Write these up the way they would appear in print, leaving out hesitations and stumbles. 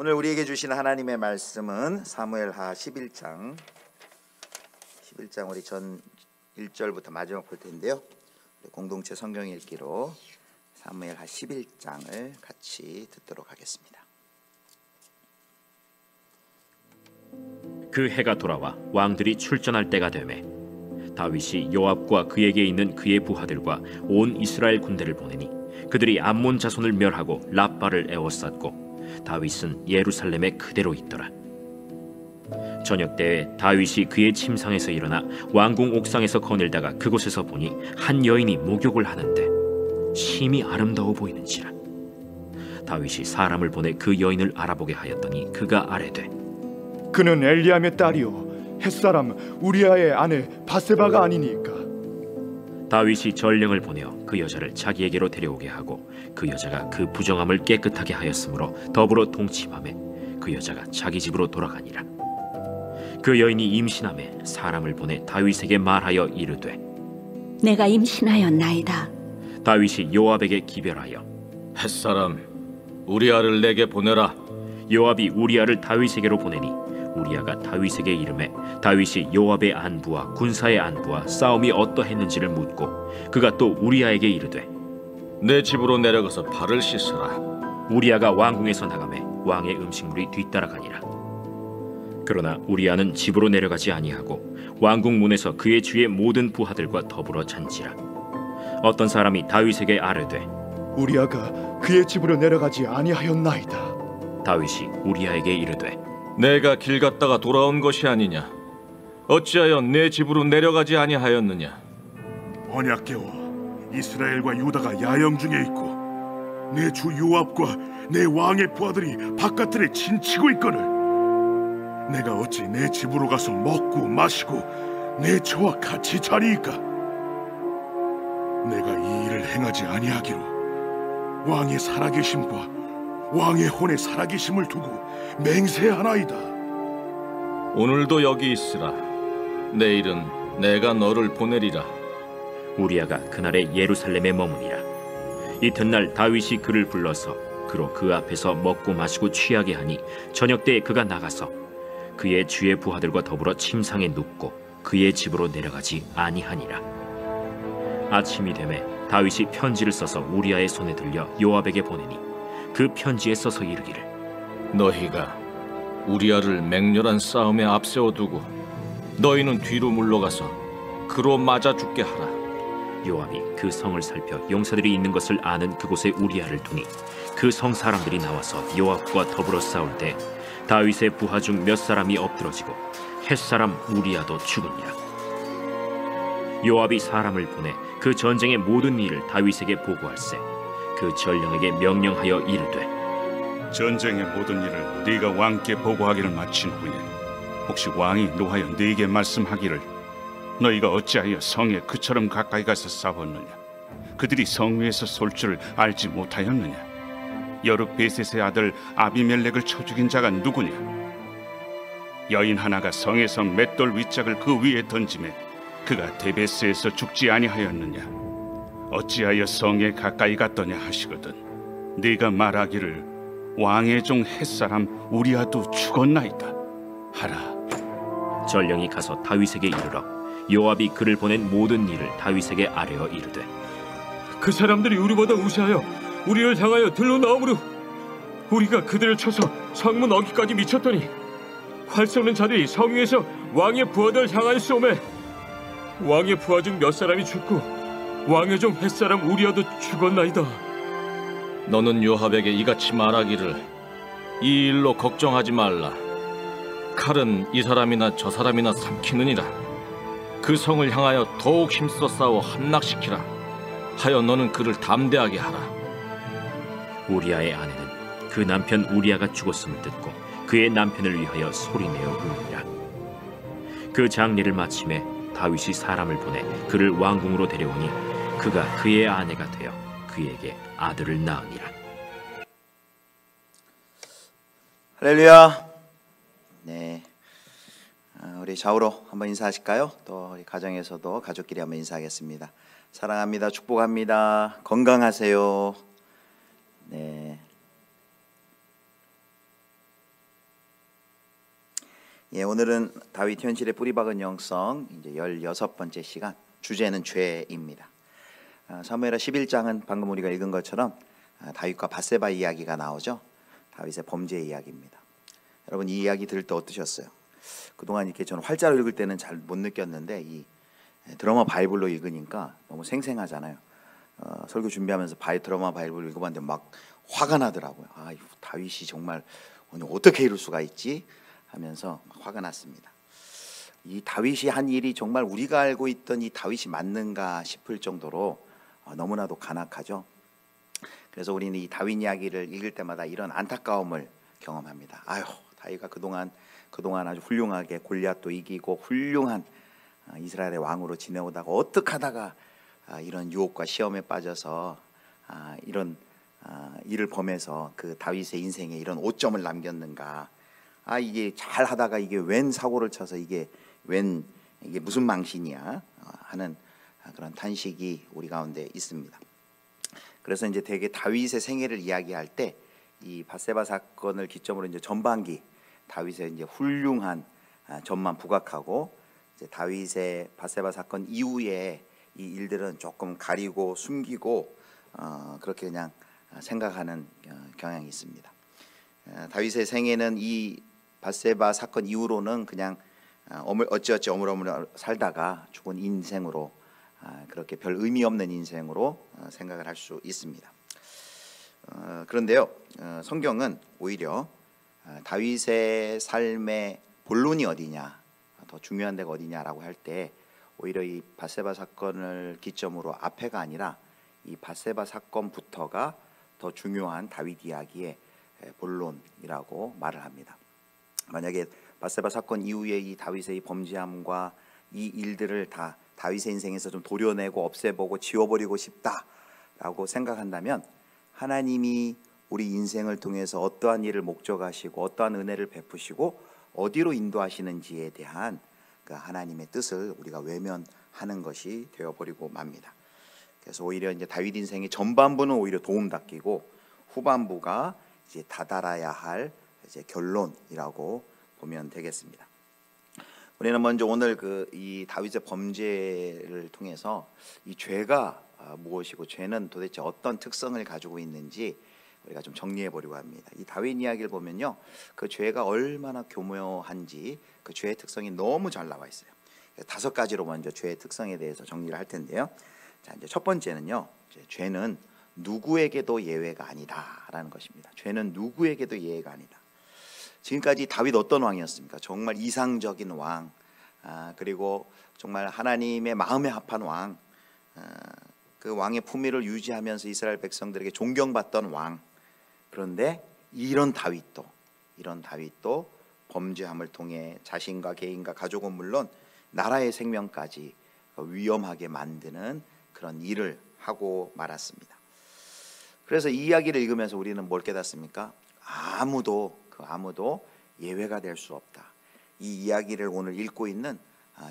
오늘 우리에게 주시는 하나님의 말씀은 사무엘하 11장 우리 전 1절부터 마지막 볼 텐데요. 공동체 성경 읽기로 사무엘하 11장을 같이 듣도록 하겠습니다. 그 해가 돌아와 왕들이 출전할 때가 되매 다윗이 요압과 그에게 있는 그의 부하들과 온 이스라엘 군대를 보내니 그들이 암몬 자손을 멸하고 랍바를 에워쌌고 다윗은 예루살렘에 그대로 있더라. 저녁 때에 다윗이 그의 침상에서 일어나 왕궁 옥상에서 거닐다가 그곳에서 보니 한 여인이 목욕을 하는데 심히 아름다워 보이는지라. 다윗이 사람을 보내 그 여인을 알아보게 하였더니 그가 아뢰되 그는 엘리암의 딸이요 햇사람 우리아의 아내 바세바가 아니니까. 다윗이 전령을 보내어 그 여자를 자기에게로 데려오게 하고 그 여자가 그 부정함을 깨끗하게 하였으므로 더불어 동침하매 그 여자가 자기 집으로 돌아가니라. 그 여인이 임신하매 사람을 보내 다윗에게 말하여 이르되 내가 임신하였나이다. 다윗이 요압에게 기별하여 햇사람 우리아를 내게 보내라. 요압이 우리아를 다윗에게로 보내니 우리아가 다윗에게 이르매 다윗이 요압의 안부와 군사의 안부와 싸움이 어떠했는지를 묻고 그가 또 우리아에게 이르되 내 집으로 내려가서 발을 씻으라. 우리아가 왕궁에서 나가매 왕의 음식물이 뒤따라가니라. 그러나 우리아는 집으로 내려가지 아니하고 왕궁 문에서 그의 주의 모든 부하들과 더불어 잔지라. 어떤 사람이 다윗에게 아뢰되 우리아가 그의 집으로 내려가지 아니하였나이다. 다윗이 우리아에게 이르되 내가 길 갔다가 돌아온 것이 아니냐? 어찌하여 내 집으로 내려가지 아니하였느냐? 언약궤와 이스라엘과 유다가 야영 중에 있고 내 주 요압과 내 왕의 부하들이 바깥들에 진치고 있거늘 내가 어찌 내 집으로 가서 먹고 마시고 내 처와 같이 자리이까? 내가 이 일을 행하지 아니하기로 왕의 살아계심과 왕의 혼의 살아계심을 두고 맹세하나이다. 오늘도 여기 있으라. 내일은 내가 너를 보내리라. 우리아가 그날에 예루살렘에 머무니라. 이튿날 다윗이 그를 불러서 그로 그 앞에서 먹고 마시고 취하게 하니 저녁 때에 그가 나가서 그의 주의 부하들과 더불어 침상에 눕고 그의 집으로 내려가지 아니하니라. 아침이 되매 다윗이 편지를 써서 우리아의 손에 들려 요압에게 보내니 그 편지에 써서 이르기를 너희가 우리아를 맹렬한 싸움에 앞세워두고 너희는 뒤로 물러가서 그로 맞아 죽게 하라. 요압이 그 성을 살펴 용사들이 있는 것을 아는 그곳에 우리아를 두니 그 성 사람들이 나와서 요압과 더불어 싸울 때 다윗의 부하 중 몇 사람이 엎드러지고 햇사람 우리아도 죽으니라. 요압이 사람을 보내 그 전쟁의 모든 일을 다윗에게 보고할세 그 전령에게 명령하여 이르되 전쟁의 모든 일을 네가 왕께 보고하기를 마친 후에 혹시 왕이 노하여 네게 말씀하기를 너희가 어찌하여 성에 그처럼 가까이 가서 싸웠느냐? 그들이 성 위에서 쏠 줄을 알지 못하였느냐? 여룻베셋의 아들 아비멜렉을 쳐 죽인 자가 누구냐? 여인 하나가 성에서 맷돌 윗짝을 그 위에 던지매 그가 데베스에서 죽지 아니하였느냐? 어찌하여 성에 가까이 갔더냐 하시거든 네가 말하기를 왕의 종 햇사람 우리아도 죽었나이다 하라. 전령이 가서 다윗에게 이르러 요압이 그를 보낸 모든 일을 다윗에게 아뢰어 이르되 그 사람들이 우리보다 우세하여 우리를 향하여 들로 나오므로 우리가 그들을 쳐서 성문 어귀까지 미쳤더니 활 쏘는 자들이 성 위에서 왕의 부하들을 향하여 쏘매 왕의 부하 중 몇 사람이 죽고 왕의 종 햇사람 우리아도 죽었나이다. 너는 요압에게 이같이 말하기를 이 일로 걱정하지 말라. 칼은 이 사람이나 저 사람이나 삼키느니라. 그 성을 향하여 더욱 힘써 싸워 함락시키라 하여 너는 그를 담대하게 하라. 우리아의 아내는 그 남편 우리아가 죽었음을 듣고 그의 남편을 위하여 소리내어 우니라. 그 장례를 마침에 다윗이 사람을 보내 그를 왕궁으로 데려오니 그가 그의 아내가 되어 그에게 아들을 낳으니라. 할렐루야. 네, 우리 좌우로 한번 인사하실까요? 또 우리 가정에서도 가족끼리 한번 인사하겠습니다. 사랑합니다. 축복합니다. 건강하세요. 네. 예, 오늘은 다윗 현실의 뿌리박은 영성 이제 16번째 시간, 주제는 죄입니다. 사무엘하 11장은 방금 우리가 읽은 것처럼 다윗과 바세바 이야기가 나오죠. 다윗의 범죄 이야기입니다. 여러분, 이 이야기 들을 때 어떠셨어요? 그동안 이렇게 저는 활자로 읽을 때는 잘 못 느꼈는데 이 드라마 바이블로 읽으니까 너무 생생하잖아요. 설교 준비하면서 드라마 바이블 읽어봤는데 막 화가 나더라고요. 아, 다윗이 정말 오늘 어떻게 이럴 수가 있지? 하면서 화가 났습니다. 이 다윗이 한 일이 정말 우리가 알고 있던 이 다윗이 맞는가 싶을 정도로 너무나도 간악하죠. 그래서 우리는 이 다윗 이야기를 읽을 때마다 이런 안타까움을 경험합니다. 아유, 다윗가 그동안 아주 훌륭하게 골리앗도 이기고 훌륭한 이스라엘의 왕으로 지내오다가 어떻게 하다가 이런 유혹과 시험에 빠져서 이런 일을 범해서 그 다윗의 인생에 이런 오점을 남겼는가. 이게 잘 하다가 이게 웬 사고를 쳐서 이게 무슨 망신이야 하는 그런 탄식이 우리 가운데 있습니다. 그래서 이제 대개 다윗의 생애를 이야기할 때 이 바세바 사건을 기점으로 이제 전반기 다윗의 이제 훌륭한 전만 부각하고, 이제 다윗의 바세바 사건 이후에 이 일들은 조금 가리고 숨기고 그렇게 그냥 생각하는 경향이 있습니다. 다윗의 생애는 이 바세바 사건 이후로는 그냥 어찌어찌 어물어물 살다가 죽은 인생으로, 그렇게 별 의미 없는 인생으로 생각을 할 수 있습니다. 그런데요, 성경은 오히려 다윗의 삶의 본론이 어디냐, 더 중요한 데가 어디냐라고 할 때 오히려 이 바세바 사건을 기점으로 앞에가 아니라 이 바세바 사건부터가 더 중요한 다윗 이야기의 본론이라고 말을 합니다. 만약에 바세바 사건 이후에 이 다윗의 이 범죄함과 이 일들을 다 다윗의 인생에서 좀 도려내고 없애보고 지워버리고 싶다라고 생각한다면, 하나님이 우리 인생을 통해서 어떠한 일을 목적하시고 어떠한 은혜를 베푸시고 어디로 인도하시는지에 대한 그 하나님의 뜻을 우리가 외면하는 것이 되어버리고 맙니다. 그래서 오히려 이제 다윗 인생의 전반부는 오히려 도움닫기고 후반부가 이제 다다라야 할 이제 결론이라고 보면 되겠습니다. 우리는 먼저 오늘 이 다윗의 범죄를 통해서 이 죄가 무엇이고 죄는 도대체 어떤 특성을 가지고 있는지 우리가 좀 정리해 보려고 합니다. 이 다윗 이야기를 보면요, 그 죄가 얼마나 교묘한지 그 죄의 특성이 너무 잘 나와 있어요. 5가지로 먼저 죄의 특성에 대해서 정리를 할 텐데요. 자, 이제 첫 번째는요, 죄는 누구에게도 예외가 아니다라는 것입니다. 죄는 누구에게도 예외가 아니다. 지금까지 다윗 어떤 왕이었습니까? 정말 이상적인 왕, 그리고 정말 하나님의 마음에 합한 왕, 그 왕의 품위를 유지하면서 이스라엘 백성들에게 존경받던 왕. 그런데 이런 다윗도 범죄함을 통해 자신과 개인과 가족은 물론 나라의 생명까지 위험하게 만드는 그런 일을 하고 말았습니다. 그래서 이 이야기를 읽으면서 우리는 뭘 깨닫습니까? 아무도 예외가 될 수 없다. 이 이야기를 오늘 읽고 있는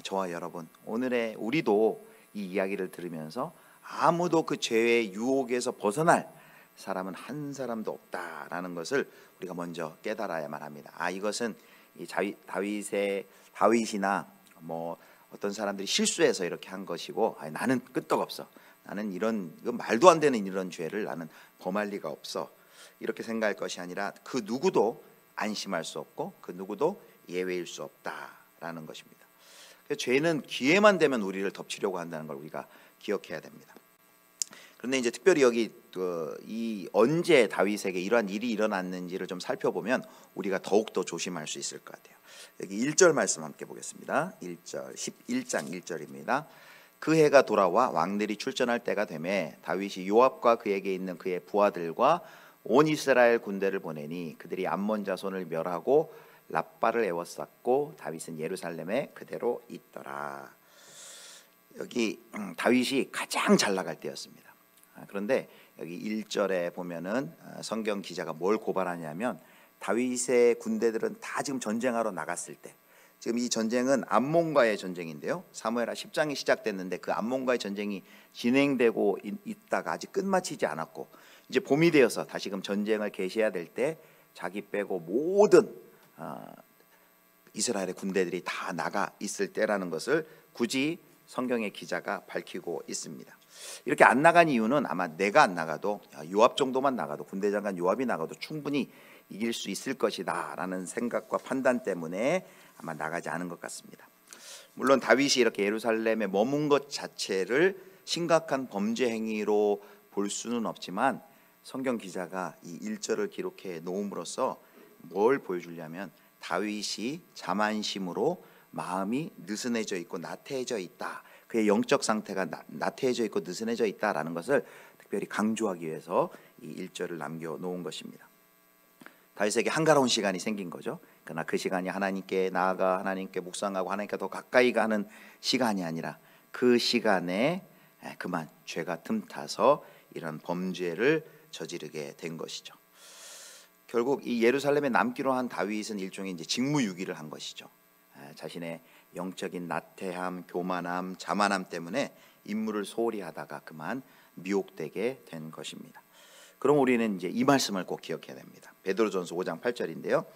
저와 여러분, 오늘의 우리도 이 이야기를 들으면서 아무도 그 죄의 유혹에서 벗어날 사람은 한 사람도 없다라는 것을 우리가 먼저 깨달아야만 합니다. 이것은 이 다윗이나 뭐 어떤 사람들이 실수해서 이렇게 한 것이고, 나는 끄떡없어, 나는 이건 말도 안 되는 이런 죄를 나는 범할 리가 없어, 이렇게 생각할 것이 아니라 그 누구도 안심할 수 없고 그 누구도 예외일 수 없다라는 것입니다. 죄는 기회만 되면 우리를 덮치려고 한다는 걸 우리가 기억해야 됩니다. 그런데 이제 특별히 여기 이 언제 다윗에게 이러한 일이 일어났는지를 좀 살펴보면 우리가 더욱더 조심할 수 있을 것 같아요. 여기 1절 말씀 함께 보겠습니다. 1절 11장 1절입니다. 그 해가 돌아와 왕들이 출전할 때가 되매 다윗이 요압과 그에게 있는 그의 부하들과 온 이스라엘 군대를 보내니 그들이 암몬 자손을 멸하고 랍바를 에워쌌고 다윗은 예루살렘에 그대로 있더라. 여기 다윗이 가장 잘 나갈 때였습니다. 그런데 여기 1절에 보면은 성경 기자가 뭘 고발하냐면, 다윗의 군대들은 다 지금 전쟁하러 나갔을 때, 지금 이 전쟁은 암몬과의 전쟁인데요, 사무엘하 10장이 시작됐는데 그 암몬과의 전쟁이 진행되고 있다가 아직 끝마치지 않았고, 이제 봄이 되어서 다시금 전쟁을 개시해야 될 때 자기 빼고 모든 이스라엘의 군대들이 다 나가 있을 때라는 것을 굳이 성경의 기자가 밝히고 있습니다. 이렇게 안 나간 이유는 아마 내가 안 나가도 요압 정도만 나가도 군대 장관 요압이 나가도 충분히 이길 수 있을 것이다 라는 생각과 판단 때문에 아마 나가지 않은 것 같습니다. 물론 다윗이 이렇게 예루살렘에 머문 것 자체를 심각한 범죄 행위로 볼 수는 없지만 성경 기자가 이 1절을 기록해 놓음으로써 뭘 보여주려면 다윗이 자만심으로 마음이 느슨해져 있고 나태해져 있다, 그의 영적 상태가 나태해져 있고 느슨해져 있다라는 것을 특별히 강조하기 위해서 이 1절을 남겨놓은 것입니다. 다윗에게 한가로운 시간이 생긴 거죠. 그러나 그 시간이 하나님께 나아가 하나님께 묵상하고 하나님께 더 가까이 가는 시간이 아니라 그 시간에 그만 죄가 틈타서 이런 범죄를 저지르게 된 것이죠. 결국 이 예루살렘에 남기로 한 다윗은 일종의 이제 직무유기를 한 것이죠. 자신의 영적인 나태함, 교만함, 자만함 때문에 임무를 소홀히 하다가 그만 미혹되게 된 것입니다. 그럼 우리는 이제 이 말씀을 꼭 기억해야 됩니다. 베드로전서 5장 8절인데요.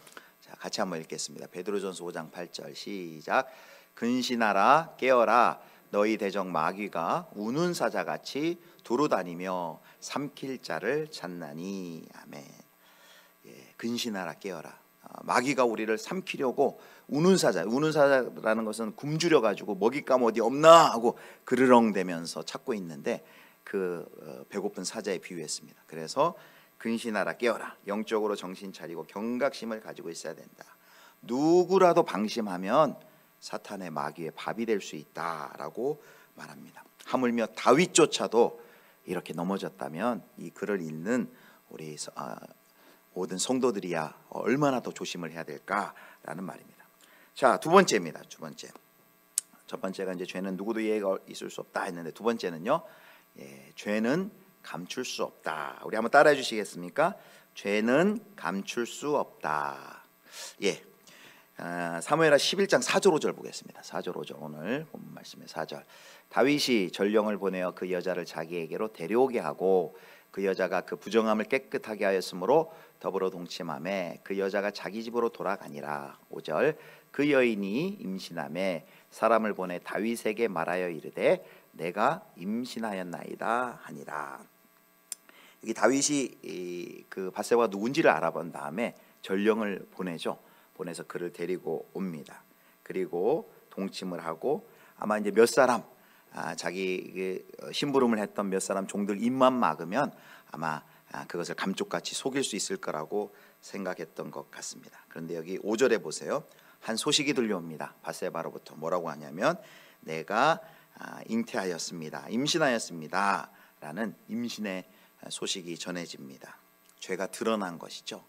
자, 같이 한번 읽겠습니다. 베드로전서 5장 8절 시작. 근신하라 깨어라 너희 대적 마귀가 우는 사자같이 두루다니며 삼킬 자를 찾나니. 아멘. 예, 근신하라 깨어라. 마귀가 우리를 삼키려고 우는 사자라는 것은 굶주려 가지고 먹잇감 어디 없나 하고 그르렁대면서 찾고 있는데 그 배고픈 사자에 비유했습니다. 그래서 근신하라 깨어라, 영적으로 정신 차리고 경각심을 가지고 있어야 된다. 누구라도 방심하면 사탄의 마귀의 밥이 될 수 있다라고 말합니다. 하물며 다윗조차도 이렇게 넘어졌다면 이 글을 읽는 우리 모든 성도들이야 얼마나 더 조심을 해야 될까라는 말입니다. 자, 두 번째입니다. 두 번째. 첫 번째가 이제 죄는 누구도 이해가 있을 수 없다 했는데 두 번째는요. 예, 죄는 감출 수 없다. 우리 한번 따라해 주시겠습니까? 죄는 감출 수 없다. 예, 사무엘하 11장 4절 5절 보겠습니다. 4절 5절 오늘 본 말씀의 4절. 다윗이 전령을 보내어 그 여자를 자기에게로 데려오게 하고 그 여자가 그 부정함을 깨끗하게 하였으므로 더불어 동침하매 그 여자가 자기 집으로 돌아가니라. 5절. 그 여인이 임신하매 사람을 보내 다윗에게 말하여 이르되 내가 임신하였나이다 하니라. 여기 다윗이 그 밧세바가 누군지를 알아본 다음에 전령을 보내죠. 보내서 그를 데리고 옵니다. 그리고 동침을 하고 아마 이제 몇 사람 자기 심부름을 했던 몇 사람 종들 입만 막으면 아마 그것을 감쪽같이 속일 수 있을 거라고 생각했던 것 같습니다. 그런데 여기 5절에 보세요. 한 소식이 들려옵니다. 밧세바로부터 뭐라고 하냐면 내가 잉태하였습니다. 임신하였습니다. 라는 임신의 소식이 전해집니다. 죄가 드러난 것이죠.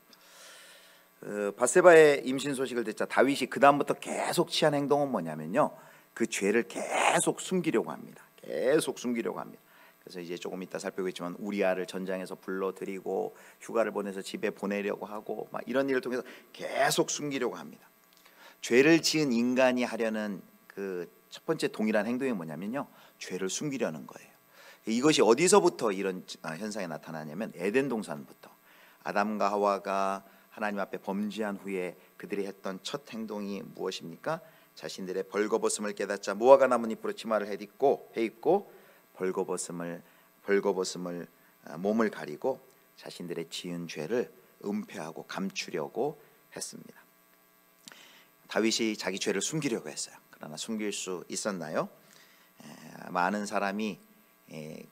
밧세바의 임신 소식을 듣자 다윗이 그 다음부터 계속 취한 행동은 뭐냐면요. 그 죄를 계속 숨기려고 합니다. 계속 숨기려고 합니다. 그래서 이제 조금 이따 살펴보겠지만 우리아를 전장에서 불러들이고 휴가를 보내서 집에 보내려고 하고 막 이런 일을 통해서 계속 숨기려고 합니다. 죄를 지은 인간이 하려는 그 첫 번째 동일한 행동이 뭐냐면요. 죄를 숨기려는 거예요. 이것이 어디서부터 이런 현상이 나타나냐면 에덴 동산부터 아담과 하와가 하나님 앞에 범죄한 후에 그들이 했던 첫 행동이 무엇입니까? 자신들의 벌거벗음을 깨닫자 무화과 나뭇 잎으로 치마를 해 입고 벌거벗음을 몸을 가리고 자신들의 지은 죄를 은폐하고 감추려고 했습니다. 다윗이 자기 죄를 숨기려고 했어요. 그러나 숨길 수 있었나요? 많은 사람이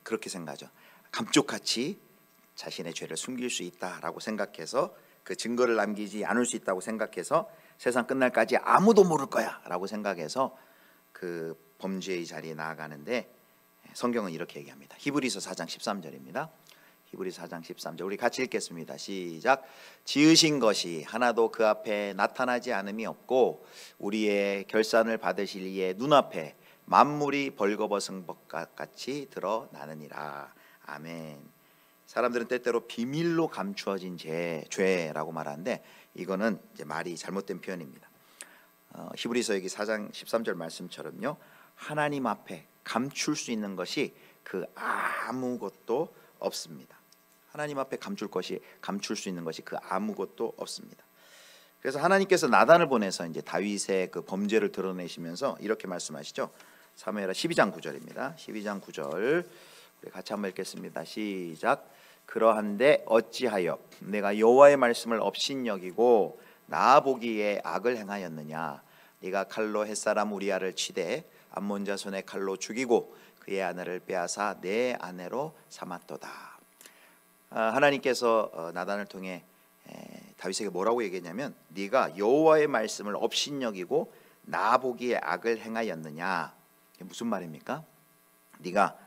그렇게 생각하죠. 감쪽같이 자신의 죄를 숨길 수 있다라고 생각해서 그 증거를 남기지 않을 수 있다고 생각해서 세상 끝날까지 아무도 모를 거야 라고 생각해서 그 범죄의 자리에 나아가는데 성경은 이렇게 얘기합니다. 히브리서 4장 13절입니다. 히브리서 4장 13절 우리 같이 읽겠습니다. 시작. 지으신 것이 하나도 그 앞에 나타나지 않음이 없고 우리의 결산을 받으실 이의 눈앞에 만물이 벌거벗은 것 같이 드러나느니라. 아멘. 사람들은 때때로 비밀로 감추어진 죄라고 말하는데 이거는 이제 말이 잘못된 표현입니다. 히브리서 여기 4장 13절 말씀처럼요. 하나님 앞에 감출 수 있는 것이 그 아무것도 없습니다. 하나님 앞에 감출 수 있는 것이 그 아무것도 없습니다. 그래서 하나님께서 나단을 보내서 이제 다윗의 그 범죄를 드러내시면서 이렇게 말씀하시죠. 사무엘하 12장 9절입니다. 12장 9절 우리 같이 한번 읽겠습니다. 시작. 그러한데 어찌하여 내가 여호와의 말씀을 업신여기고 나 보기에 악을 행하였느냐. 네가 칼로 햇사람 우리아를 치되 암몬 자손의 칼로 죽이고 그의 아내를 빼앗아 내 아내로 삼았도다. 하나님께서 나단을 통해 다윗에게 뭐라고 얘기했냐면 네가 여호와의 말씀을 업신여기고 나 보기에 악을 행하였느냐. 이게 무슨 말입니까? 네가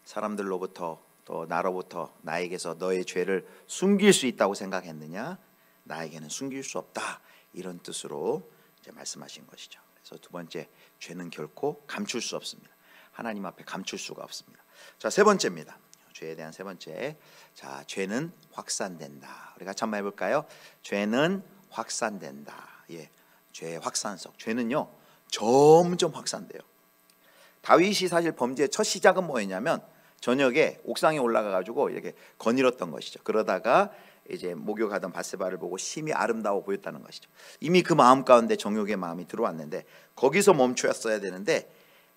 사람들로부터 또 나로부터 나에게서 너의 죄를 숨길 수 있다고 생각했느냐? 나에게는 숨길 수 없다. 이런 뜻으로 이제 말씀하신 것이죠. 그래서 두 번째, 죄는 결코 감출 수 없습니다. 하나님 앞에 감출 수가 없습니다. 자, 세 번째입니다. 죄에 대한 세 번째. 자, 죄는 확산된다. 우리 같이 한번 해볼까요? 죄는 확산된다. 예, 죄의 확산성. 죄는요 점점 확산돼요. 다윗이 사실 범죄의 첫 시작은 뭐였냐면 저녁에 옥상에 올라가 가지고 이렇게 거닐었던 것이죠. 그러다가 이제 목욕하던 바세바를 보고 심히 아름다워 보였다는 것이죠. 이미 그 마음 가운데 정욕의 마음이 들어왔는데 거기서 멈추었어야 되는데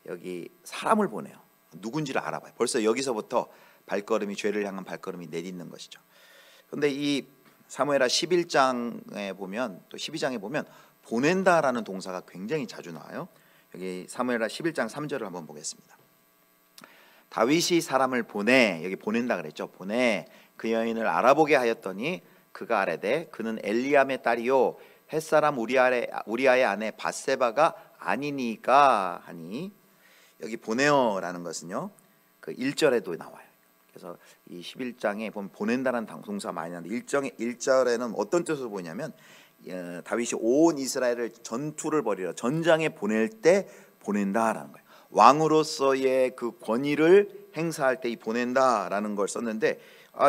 여기 사람을 보내요. 누군지를 알아봐요. 벌써 여기서부터 발걸음이, 죄를 향한 발걸음이 내딛는 것이죠. 그런데 이 사무엘하 11장에 보면 또 12장에 보면 보낸다라는 동사가 굉장히 자주 나와요. 여기 사무엘하 11장 3절을 한번 보겠습니다. 다윗이 사람을 보내, 여기 보낸다 그랬죠. 보내 그 여인을 알아보게 하였더니 그가 아뢰되 그는 엘리암의 딸이요 햇사람 우리아의 아내 바세바가 아니니까 하니, 여기 보내어라는 것은요 그 1절에도 나와요. 그래서 이 11장에 보면 보낸다는 동사 많이 나는데 1절에는 어떤 뜻으로 보냐면 다윗이 온 이스라엘을 전투를 벌이러 전장에 보낼 때 보낸다라는 거예요. 왕으로서의 그 권위를 행사할 때 이 보낸다라는 걸 썼는데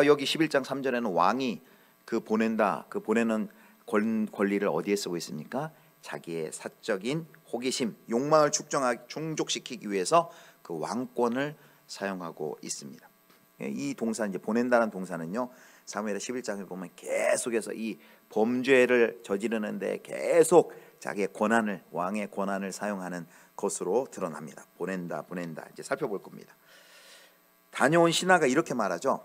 여기 11장 3절에는 왕이 그 보낸다, 그 보내는 권리를 어디에 쓰고 있습니까? 자기의 사적인 호기심, 욕망을 충족시키기 위해서 그 왕권을 사용하고 있습니다. 이 동사, 이제 보낸다는 동사는요 사무엘하 11장을 보면 계속해서 이 범죄를 저지르는데 계속 자기의 권한을, 왕의 권한을 사용하는 것으로 드러납니다. 보낸다. 이제 살펴볼 겁니다. 다녀온 신하가 이렇게 말하죠.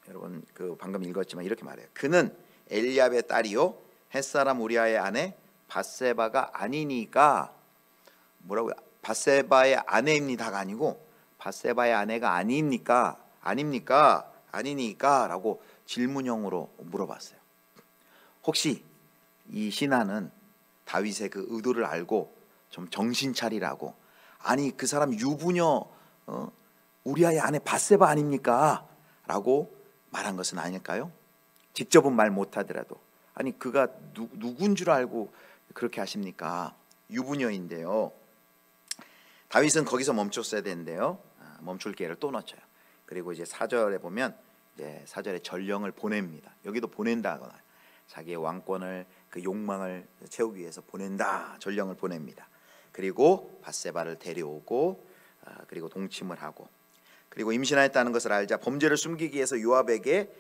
여러분 그 방금 읽었지만 이렇게 말해요. 그는 엘리압의 딸이요 햇사람 우리아의 아내 바세바가 아니니까, 뭐라고요? 바세바의 아내입니다가 아니고 바세바의 아내가 아닙니까 라고 질문형으로 물어봤어요. 혹시 이 신하는 다윗의 그 의도를 알고 좀 정신 차리라고, 아니 그 사람 유부녀 우리아의 아내 바세바 아닙니까? 라고 말한 것은 아닐까요? 직접은 말 못하더라도 아니 그가 누군 줄 알고 그렇게 하십니까? 유부녀인데요. 다윗은 거기서 멈췄어야 되는데요 멈출 기회를 또 놓쳐요. 그리고 이제 4절에 보면 이제 4절에 전령을 보냅니다. 여기도 보낸다거나 자기의 왕권을, 그 욕망을 채우기 위해서 보낸다, 전령을 보냅니다. 그리고 바세바를 데려오고 그리고 동침을 하고, 그리고 임신하였다는 것을 알자 범죄를 숨기기 위해서 요압에게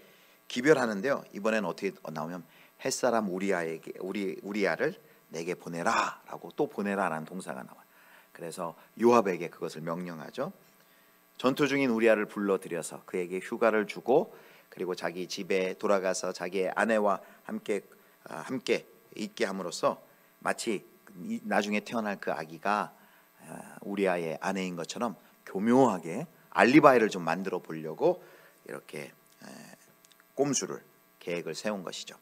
기별하는데요. 이번에는 어떻게 나오면 햇사람 우리아를 내게 보내라라고, 또 보내라라는 동사가 나와요. 그래서 요압에게 그것을 명령하죠. 전투 중인 우리아를 불러들여서 그에게 휴가를 주고 그리고 자기 집에 돌아가서 자기의 아내와 함께 있게 함으로써 마치 나중에 태어날 그 아기가 우리아의 아내인 것처럼 교묘하게 알리바이를 좀 만들어 보려고 이렇게 꼼수를, 계획을 세운 것이죠.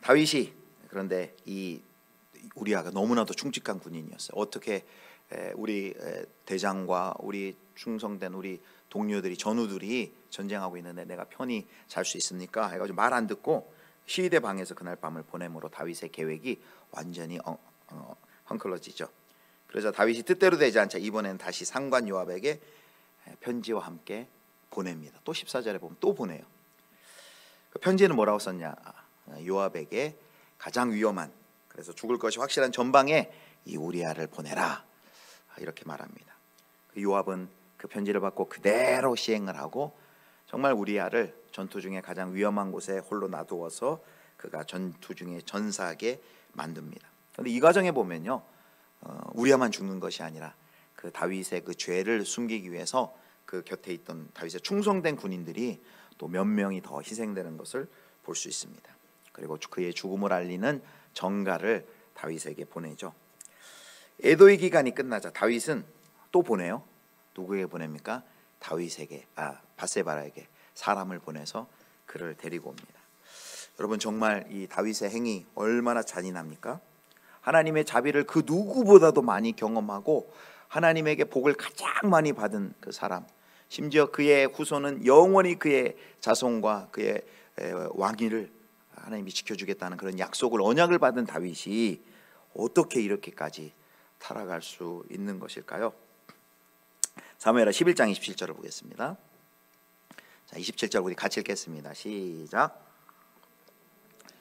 다윗이 그런데 이 우리아가 너무나도 충직한 군인이었어요. 어떻게 우리 대장과 우리 충성된 우리 동료들이, 전우들이 전쟁하고 있는데 내가 편히 잘 수 있습니까? 해가지고 말 안 듣고 시위대 방에서 그날 밤을 보내므로 다윗의 계획이 완전히 헝클어지죠. 그래서 다윗이 뜻대로 되지 않자 이번에는 다시 상관 요압에게 편지와 함께 보냅니다. 또 14절에 보면 또 보내요. 그 편지에는 뭐라고 썼냐? 요압에게 가장 위험한, 그래서 죽을 것이 확실한 전방에 이 우리아를 보내라, 이렇게 말합니다. 요압은 그 편지를 받고 그대로 시행을 하고 정말 우리아를 전투 중에 가장 위험한 곳에 홀로 놔두어서 그가 전투 중에 전사하게 만듭니다. 그런데 이 과정에 보면요, 우리야만 죽는 것이 아니라 그 다윗의 그 죄를 숨기기 위해서 그 곁에 있던 다윗의 충성된 군인들이 또 몇 명이 더 희생되는 것을 볼 수 있습니다. 그리고 그의 죽음을 알리는 전가를 다윗에게 보내죠. 애도의 기간이 끝나자 다윗은 또 보내요. 누구에게 보냅니까? 다윗에게, 밧세바에게 사람을 보내서 그를 데리고 옵니다. 여러분, 정말 이 다윗의 행위 얼마나 잔인합니까? 하나님의 자비를 그 누구보다도 많이 경험하고 하나님에게 복을 가장 많이 받은 그 사람, 심지어 그의 후손은 영원히 그의 자손과 그의 왕위를 하나님이 지켜주겠다는 그런 약속을, 언약을 받은 다윗이 어떻게 이렇게까지 타락할 수 있는 것일까요? 사무엘하 11장 27절을 보겠습니다. 자, 27절 우리 같이 읽겠습니다. 시작.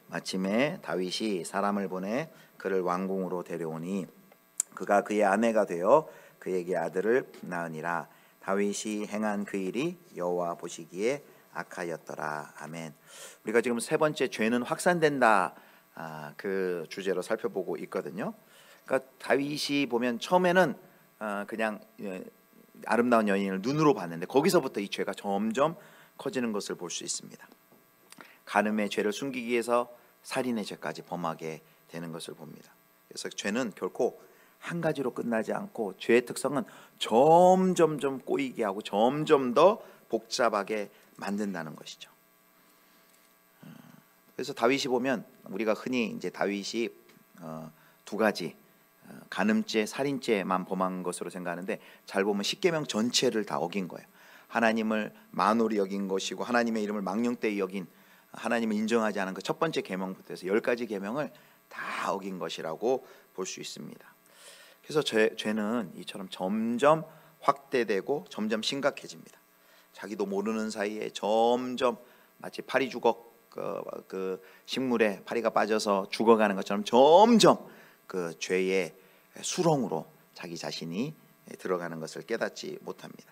마침에 다윗이 사람을 보내 그를 왕궁으로 데려오니 그가 그의 아내가 되어 그에게 아들을 낳으니라. 다윗이 행한 그 일이 여호와 보시기에 악하였더라. 아멘. 우리가 지금 세 번째, 죄는 확산된다, 그 주제로 살펴보고 있거든요. 그러니까 다윗이 보면 처음에는 그냥 아름다운 여인을 눈으로 봤는데 거기서부터 이 죄가 점점 커지는 것을 볼 수 있습니다. 간음의 죄를 숨기기 위해서 살인의 죄까지 범하게 되는 것을 봅니다. 그래서 죄는 결코 한 가지로 끝나지 않고 죄의 특성은 점점점 꼬이게 하고 점점 더 복잡하게 만든다는 것이죠. 그래서 다윗이 보면 우리가 흔히 이제 다윗이 두 가지, 간음죄, 살인죄만 범한 것으로 생각하는데 잘 보면 십계명 전체를 다 어긴 거예요. 하나님을 만홀히 여긴 것이고 하나님의 이름을 망령되이 여긴, 하나님을 인정하지 않은 그 첫 번째 계명부터 해서 10가지 계명을 다 어긴 것이라고 볼 수 있습니다. 그래서 죄는 이처럼 점점 확대되고 점점 심각해집니다. 자기도 모르는 사이에 점점 마치 파리 주걱, 그 식물에 파리가 빠져서 죽어가는 것처럼 점점 그 죄의 수렁으로 자기 자신이 들어가는 것을 깨닫지 못합니다.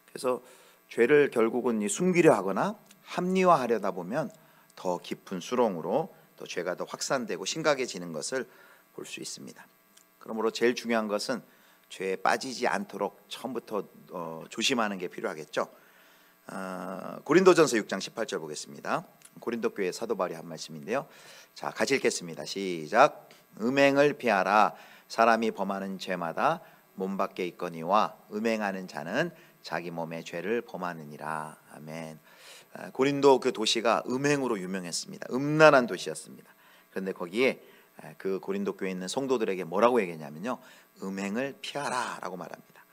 그래서 죄를 결국은 숨기려 하거나 합리화하려다 보면 더 깊은 수렁으로 또 죄가 더 확산되고 심각해지는 것을 볼 수 있습니다. 그러므로 제일 중요한 것은 죄에 빠지지 않도록 처음부터 조심하는 게 필요하겠죠. 고린도전서 6장 18절 보겠습니다. 고린도 교회 사도 바울이 한 말씀인데요. 자, 같이 읽겠습니다. 시작. 음행을 피하라. 사람이 범하는 죄마다 몸 밖에 있거니와 음행하는 자는 자기 몸의 죄를 범하느니라. 아멘. 고린도 그 도시가 음행으로 유명했습니다. 음란한 도시였습니다. 그런데 거기에 그 고린도 교회에 있는 성도들에게 뭐라고 얘기했냐면요, 음행을 피하라 라고 말합니다.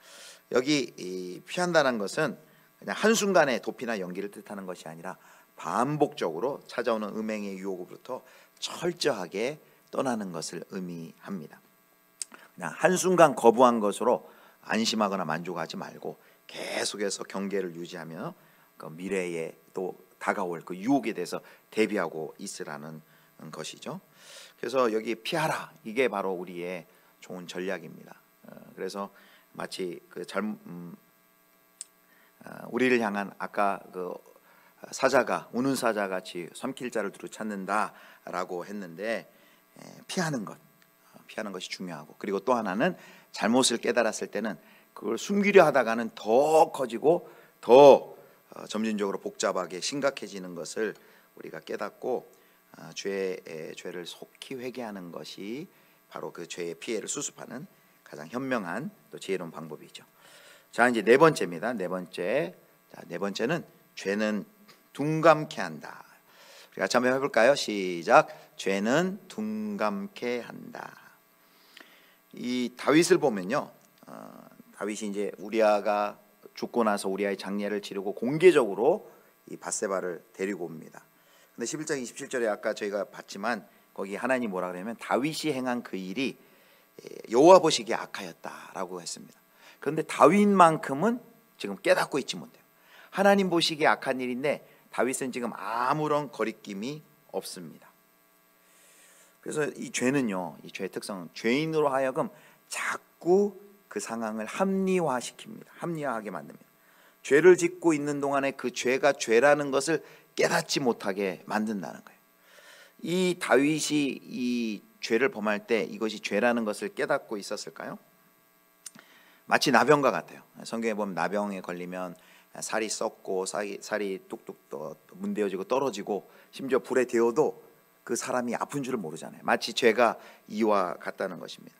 여기 이 피한다는 것은 그냥 한순간의 도피나 연기를 뜻하는 것이 아니라 반복적으로 찾아오는 음행의 유혹으로부터 철저하게 떠나는 것을 의미합니다. 그냥 한순간 거부한 것으로 안심하거나 만족하지 말고 계속해서 경계를 유지하며 그 미래에 또 다가올 그 유혹에 대해서 대비하고 있으라는 것이죠. 그래서 여기 피하라, 이게 바로 우리의 좋은 전략입니다. 그래서 마치 그 우리를 향한 아까 그 사자가, 우는 사자 같이 삼킬 자를 두루 찾는다라고 했는데, 피하는 것이 중요하고, 그리고 또 하나는 잘못을 깨달았을 때는 그걸 숨기려 하다가는 더 커지고 더 점진적으로 복잡하게 심각해지는 것을 우리가 깨닫고 죄를 속히 회개하는 것이 바로 그 죄의 피해를 수습하는 가장 현명한 또 지혜로운 방법이죠. 자, 이제 네 번째입니다. 네 번째는 죄는 둔감케 한다. 우리 같이 한번 해볼까요? 시작. 죄는 둔감케 한다. 이 다윗을 보면요, 다윗이 이제 우리아가 죽고 나서 우리아의 장례를 치르고 공개적으로 이 밧세바를 데리고 옵니다. 근데 11장 27절에 아까 저희가 봤지만 거기 하나님이 뭐라 그러냐면 다윗이 행한 그 일이 여호와 보시기에 악하였다라고 했습니다. 그런데 다윗만큼은 지금 깨닫고 있지 못해요. 하나님 보시기에 악한 일인데 다윗은 지금 아무런 거리낌이 없습니다. 그래서 이 죄는요, 이 죄의 특성은 죄인으로 하여금 자꾸 그 상황을 합리화시킵니다. 합리화하게 만듭니다. 죄를 짓고 있는 동안에 그 죄가 죄라는 것을 깨닫지 못하게 만든다는 거예요. 이 다윗이 이 죄를 범할 때 이것이 죄라는 것을 깨닫고 있었을까요? 마치 나병과 같아요. 성경에 보면 나병에 걸리면 살이 썩고 살이 뚝뚝 문대어지고 떨어지고 심지어 불에 데워도 그 사람이 아픈 줄을 모르잖아요. 마치 죄가 이와 같다는 것입니다.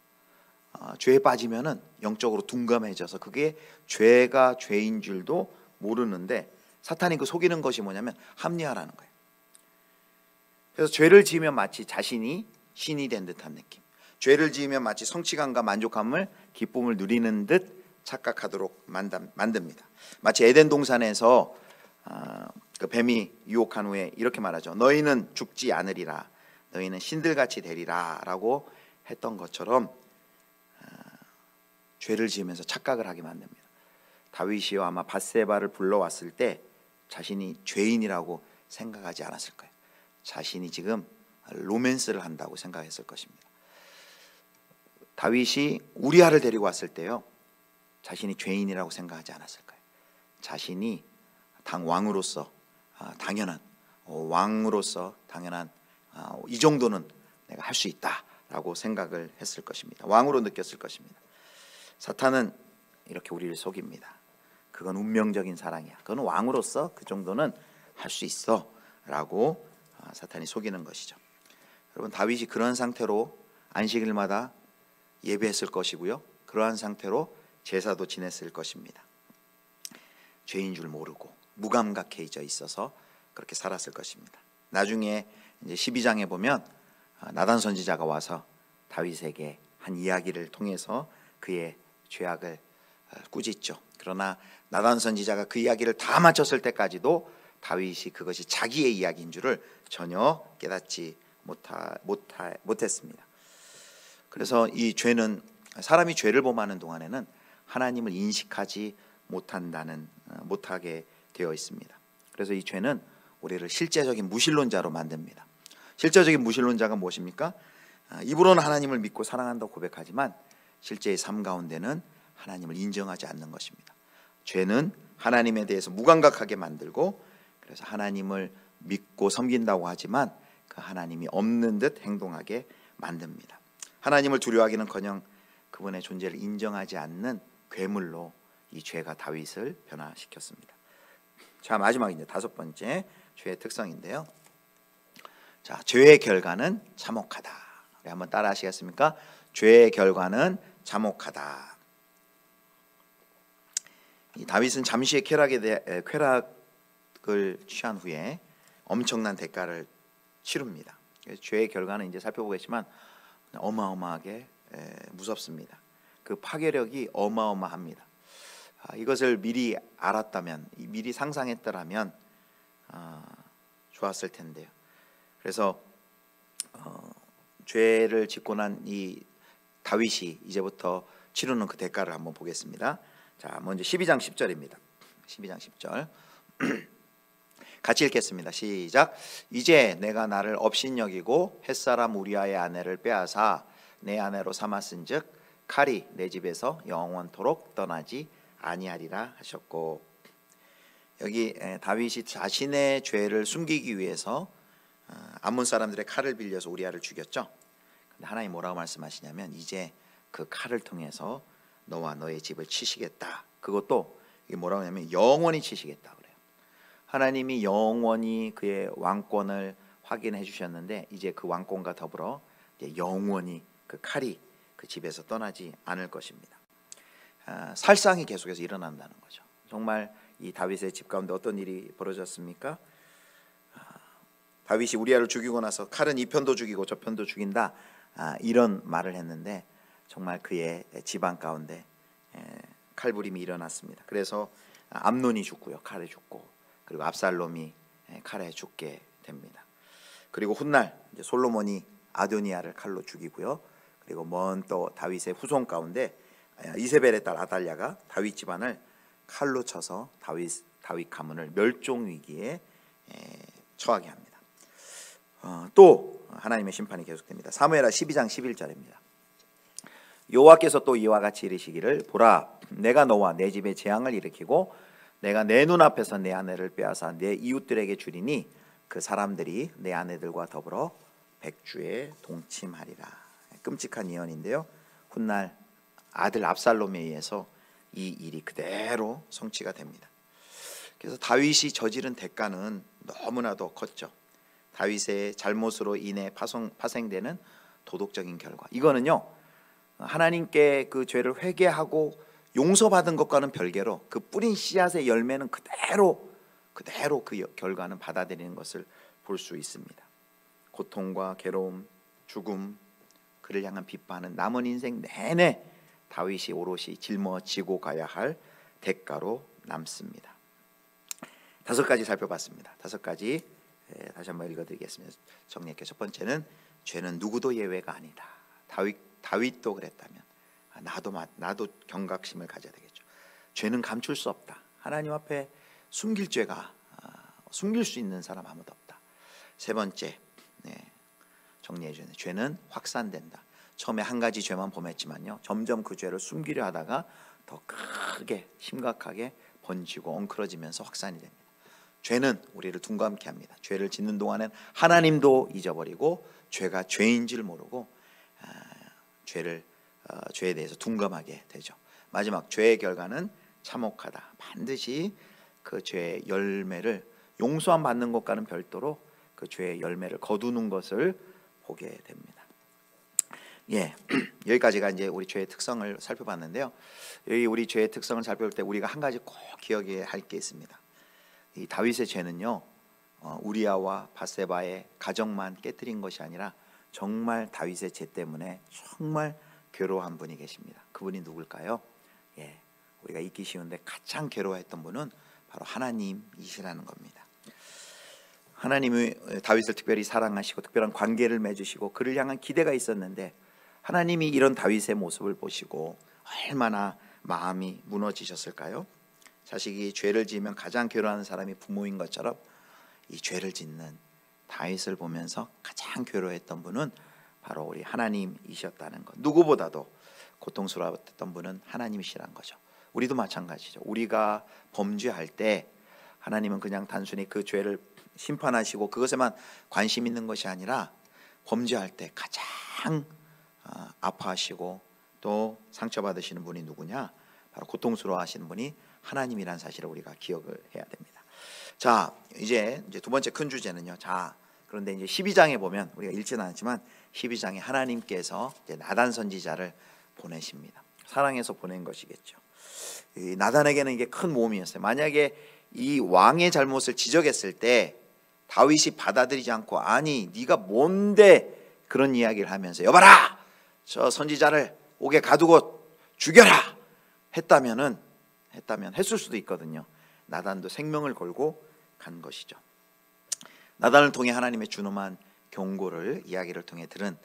죄에 빠지면은 영적으로 둔감해져서 그게 죄가 죄인 줄도 모르는데 사탄이 그 속이는 것이 뭐냐면 합리화라는 거예요. 그래서 죄를 지으면 마치 자신이 신이 된 듯한 느낌, 죄를 지으면 마치 성취감과 만족함을 기쁨을 누리는 듯 착각하도록 만듭니다. 마치 에덴 동산에서 그 뱀이 유혹한 후에 이렇게 말하죠. 너희는 죽지 않으리라, 너희는 신들같이 되리라 라고 했던 것처럼 죄를 지으면서 착각을 하게 만듭니다. 다윗이요 아마 밧세바를 불러왔을 때 자신이 죄인이라고 생각하지 않았을 거예요. 자신이 지금 로맨스를 한다고 생각했을 것입니다. 다윗이 우리아를 데리고 왔을 때요 자신이 죄인이라고 생각하지 않았을 거예요. 자신이 당 왕으로서 당연한 왕으로서 당연한 이 정도는 내가 할 수 있다라고 생각을 했을 것입니다. 왕으로 느꼈을 것입니다. 사탄은 이렇게 우리를 속입니다. 그건 운명적인 사랑이야. 그건 왕으로서 그 정도는 할 수 있어 라고 사탄이 속이는 것이죠. 여러분, 다윗이 그런 상태로 안식일마다 예배했을 것이고요, 그러한 상태로 제사도 지냈을 것입니다. 죄인 줄 모르고 무감각해져 있어서 그렇게 살았을 것입니다. 나중에 이제 12장에 보면 나단 선지자가 와서 다윗에게 한 이야기를 통해서 그의 죄악을 꾸짖죠. 그러나 나단 선지자가 그 이야기를 다 마쳤을 때까지도 다윗이 그것이 자기의 이야기인 줄을 전혀 깨닫지 못했습니다. 그래서 이 죄는, 사람이 죄를 범하는 동안에는 하나님을 인식하지 못하게 되어 있습니다. 그래서 이 죄는 우리를 실제적인 무신론자로 만듭니다. 실제적인 무신론자가 무엇입니까? 입으로는 하나님을 믿고 사랑한다고 고백하지만 실제의 삶 가운데는 하나님을 인정하지 않는 것입니다. 죄는 하나님에 대해서 무감각하게 만들고, 그래서 하나님을 믿고 섬긴다고 하지만 그 하나님이 없는 듯 행동하게 만듭니다. 하나님을 두려워하기는커녕 그분의 존재를 인정하지 않는 괴물로 이 죄가 다윗을 변화시켰습니다. 자, 마지막 이제 5번째 죄의 특성인데요. 자, 죄의 결과는 참혹하다. 우리 한번 따라 하시겠습니까? 죄의 결과는 참혹하다. 이 다윗은 잠시의 쾌락을 취한 후에 엄청난 대가를 치릅니다. 죄의 결과는 이제 살펴보겠지만 어마어마하게 무섭습니다. 그 파괴력이 어마어마합니다. 이것을 미리 알았다면, 미리 상상했더라면 좋았을 텐데요. 그래서 죄를 짓고 난 이 다윗이 이제부터 치르는 그 대가를 한번 보겠습니다. 자, 먼저 12장 10절입니다. 12장 10절 같이 읽겠습니다. 시작. 이제 내가 나를 업신여기고 햇사람 우리아의 아내를 빼앗아 내 아내로 삼았은즉 칼이 내 집에서 영원토록 떠나지 아니하리라 하셨고, 여기 다윗이 자신의 죄를 숨기기 위해서 암몬 사람들의 칼을 빌려서 우리아를 죽였죠. 근데 하나님 뭐라고 말씀하시냐면 이제 그 칼을 통해서 너와 너의 집을 치시겠다. 그것도 이게 뭐라고 하냐면 영원히 치시겠다 그래요. 하나님이 영원히 그의 왕권을 확인해 주셨는데 이제 그 왕권과 더불어 이제 영원히 그 칼이 그 집에서 떠나지 않을 것입니다. 살상이 계속해서 일어난다는 거죠. 정말 이 다윗의 집 가운데 어떤 일이 벌어졌습니까? 다윗이 우리아를 죽이고 나서 칼은 이 편도 죽이고 저 편도 죽인다, 이런 말을 했는데 정말 그의 집안 가운데 칼부림이 일어났습니다. 그래서 암논이 죽고요, 칼에 죽고, 그리고 압살롬이 칼에 죽게 됩니다. 그리고 훗날 이제 솔로몬이 아도니아를 칼로 죽이고요. 그리고 먼 또 다윗의 후손 가운데 이세벨의 딸 아달랴가 다윗 집안을 칼로 쳐서 다윗 가문을 멸종 위기에 처하게 합니다. 또 하나님의 심판이 계속됩니다. 사무엘하 12장 11절입니다. 여호와께서 또 이와 같이 이르시기를 보라, 내가 너와 내 집에 재앙을 일으키고 내가 내 눈앞에서 내 아내를 빼앗아 내 이웃들에게 주리니 그 사람들이 내 아내들과 더불어 백주에 동침하리라. 끔찍한 예언인데요. 훗날 아들 압살롬에 의해서 이 일이 그대로 성취가 됩니다. 그래서 다윗이 저지른 대가는 너무나도 컸죠. 다윗의 잘못으로 인해 파생되는 도덕적인 결과. 이거는요, 하나님께 그 죄를 회개하고 용서받은 것과는 별개로 그 뿌린 씨앗의 열매는 그대로 그 결과는 받아들이는 것을 볼 수 있습니다. 고통과 괴로움, 죽음, 그를 향한 비판은 남은 인생 내내 다윗이 오롯이 짊어지고 가야 할 대가로 남습니다. 5가지 살펴봤습니다. 5가지 다시 한번 읽어드리겠습니다. 정리할게요. 첫 번째는 죄는 누구도 예외가 아니다. 다윗도 그랬다면 나도 경각심을 가져야 되겠죠. 죄는 감출 수 없다. 하나님 앞에 숨길 수 있는 사람 아무도 없다. 세 번째, 정리해 주는 죄는 확산된다. 처음에 한 가지 죄만 범했지만요, 점점 그 죄를 숨기려 하다가 더 크게 심각하게 번지고 엉클어지면서 확산이 됩니다. 죄는 우리를 둔감케 합니다. 죄를 짓는 동안엔 하나님도 잊어버리고 죄가 죄인 줄 모르고 죄에 대해서 둔감하게 되죠. 마지막, 죄의 결과는 참혹하다. 반드시 그 죄의 열매를 용서함 받는 것과는 별도로 그 죄의 열매를 거두는 것을 보게 됩니다. 여기까지가 이제 우리 죄의 특성을 살펴봤는데요. 여기 우리 죄의 특성을 살펴볼 때 우리가 한 가지 꼭 기억해야 할 게 있습니다. 이 다윗의 죄는요, 우리아와 바세바의 가정만 깨뜨린 것이 아니라 정말 다윗의 죄 때문에 정말 괴로워한 분이 계십니다. 그분이 누굴까요? 우리가 잊기 쉬운데 가장 괴로워했던 분은 바로 하나님이시라는 겁니다. 하나님이 다윗을 특별히 사랑하시고 특별한 관계를 맺으시고 그를 향한 기대가 있었는데, 하나님이 이런 다윗의 모습을 보시고 얼마나 마음이 무너지셨을까요? 자식이 죄를 지으면 가장 괴로워하는 사람이 부모인 것처럼 이 죄를 짓는 다윗을 보면서 가장 괴로워했던 분은 바로 우리 하나님이셨다는 것. 누구보다도 고통스러웠던 분은 하나님이시라는 거죠. 우리도 마찬가지죠. 우리가 범죄할 때 하나님은 그냥 단순히 그 죄를 심판하시고 그것에만 관심 있는 것이 아니라 범죄할 때 가장 아파하시고 또 상처받으시는 분이 누구냐? 바로 고통스러워하시는 분이 하나님이라는 사실을 우리가 기억을 해야 됩니다. 자, 이제 두 번째 큰 주제는요. 자, 그런데 이제 12장에 보면 우리가 읽지는 않았지만 12장에 하나님께서 이제 나단 선지자를 보내십니다. 사랑해서 보낸 것이겠죠. 이 나단에게는 이게 큰 모험이었어요. 만약에 이 왕의 잘못을 지적했을 때 다윗이 받아들이지 않고, 아니 네가 뭔데 그런 이야기를 하면서 여봐라, 저 선지자를 옥에 가두고 죽여라 했다면 했을 수도 있거든요. 나단도 생명을 걸고 간 것이죠. 나단을 통해 하나님의 준엄한 경고를 이야기를 통해 들은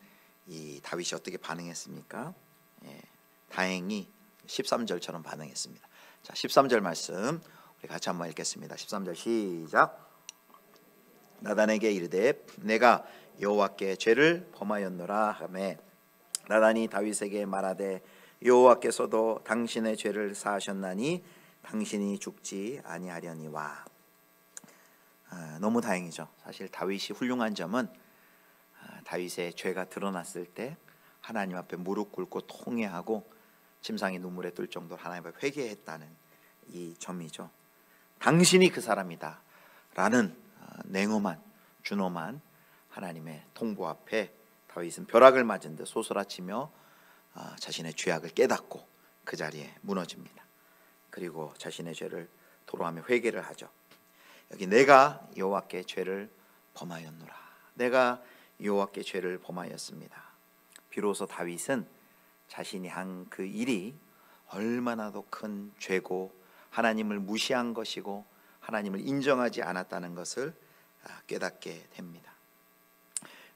이 다윗이 어떻게 반응했습니까? 다행히 13절처럼 반응했습니다. 자, 13절 말씀 우리 같이 한번 읽겠습니다. 13절 시작. 나단에게 이르되 내가 여호와께 죄를 범하였노라 하매 나단이 다윗에게 말하되 여호와께서도 당신의 죄를 사하셨나니 당신이 죽지 아니하려니와. 너무 다행이죠. 사실 다윗이 훌륭한 점은 다윗의 죄가 드러났을 때 하나님 앞에 무릎 꿇고 통회하고 침상이 눈물에 뜰 정도로 하나님 앞에 회개했다는 이 점이죠. 당신이 그 사람이다 라는 냉엄한 준엄한 하나님의 통보 앞에 다윗은 벼락을 맞은 듯 쏘쏘라치며 자신의 죄악을 깨닫고 그 자리에 무너집니다. 그리고 자신의 죄를 토로하며 회개를 하죠. 여기 내가 여호와께 죄를 범하였노라. 내가 여호와께 죄를 범하였습니다. 비로소 다윗은 자신이 한 그 일이 얼마나도 큰 죄고 하나님을 무시한 것이고 하나님을 인정하지 않았다는 것을 깨닫게 됩니다.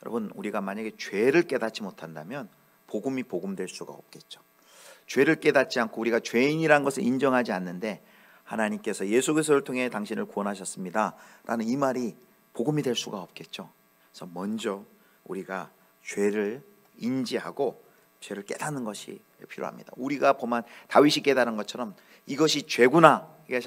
여러분, 우리가 만약에 죄를 깨닫지 못한다면 복음이 복음될 수가 없겠죠. 죄를 깨닫지 않고 우리가 죄인이라는 것을 인정하지 않는데 하나님께서 예수 그리스도를 통해 당신을 구원하셨습니다 라는 이 말이 복음이 될 수가 없겠죠. 그래서 먼저 우리가 죄를 인지하고 죄를 깨닫는 것이 필요합니다. 우리가 범한 다윗이 깨달은 것처럼 이것이 죄구나 이게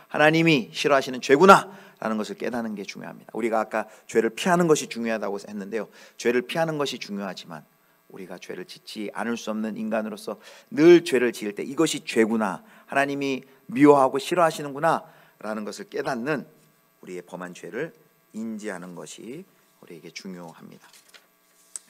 하나님이 싫어하시는 죄구나라는 것을 깨닫는 게 중요합니다. 우리가 아까 죄를 피하는 것이 중요하다고 했는데요. 죄를 피하는 것이 중요하지만 우리가 죄를 짓지 않을 수 없는 인간으로서 늘 죄를 지을 때 이것이 죄구나, 하나님이 미워하고 싫어하시는구나 라는 것을 깨닫는 우리의 범한 죄를 인지하는 것이 우리에게 중요합니다.